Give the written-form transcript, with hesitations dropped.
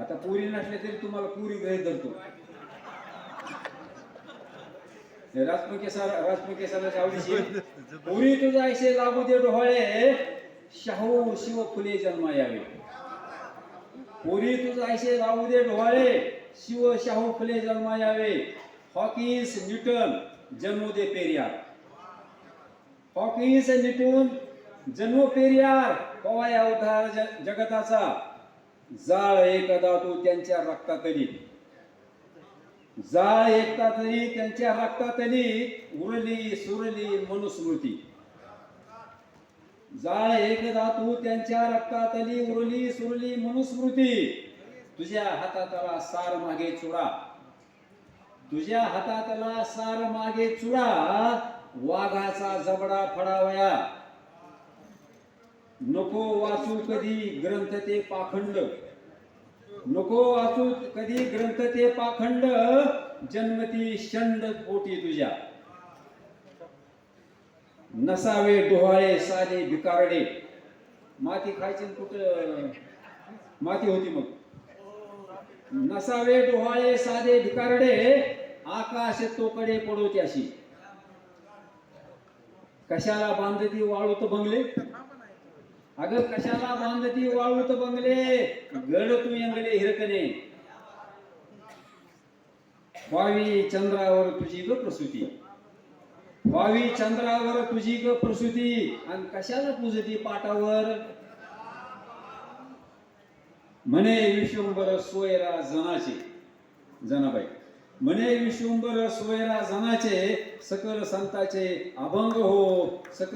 आता पुरी नसले तरी तुम्हाला पुरी गृहीत धरतो. राजमुकेसाला आवडीची पुरी तुझा ऐसे लागू दे डोहाळे शाहू शिव फुले जन्मा यावे. पुरी तुझा ऐसे लागू दे डोहाळे शिव शाहू फुले जन्मा यावे. हॉकिन्स न्यूटन जन्मो दे पेरियार. हॉकिन्स न्यूटन जन्मो पेरियार. कवाय अवतार जगताचा जाळ एकदा तू त्यांच्या रक्तातली. जाळ एकदा तरी त्यांच्या रक्तातली उरली सुरली मनुस्मृती. जाळ एकदा तू त्यांच्या रक्तातली उरली सुरली मनुस्मृती. तुझ्या हातातला सार मागे चुडा. तुझ्या हातातला सार मागे चुडा. वाघाचा जबडा फडावया. नको वाचू कधी ग्रंथ ते पाखंड. नको वाचू कधी ग्रंथ ते पाखंड. जन्मती शंड पोटी तुझ्या. नसावे डोहाळे साधे भिकारडे. माती खायची कुठं माती होती मग. नसावे डोहाळे साधे भिकारडे. आकाश तोकडे पडोती अशी. कशाला बांधती वाळूत बंगले. अगं कशाला बांधती वाळूत बंगले. गड तू यंगले हिरकणे. वावी चंद्रावर तुझी ग प्रसूती. वावी चंद्रावर तुझी ग प्रसूती. आणि कशाला पूजती पाटावर. म्हणे विश्वंभर सोयरा जनाचे. जनाबाई म्हणे विश्वंभर सोयरा जनाचे. सकल संताचे अभंग हो. सकल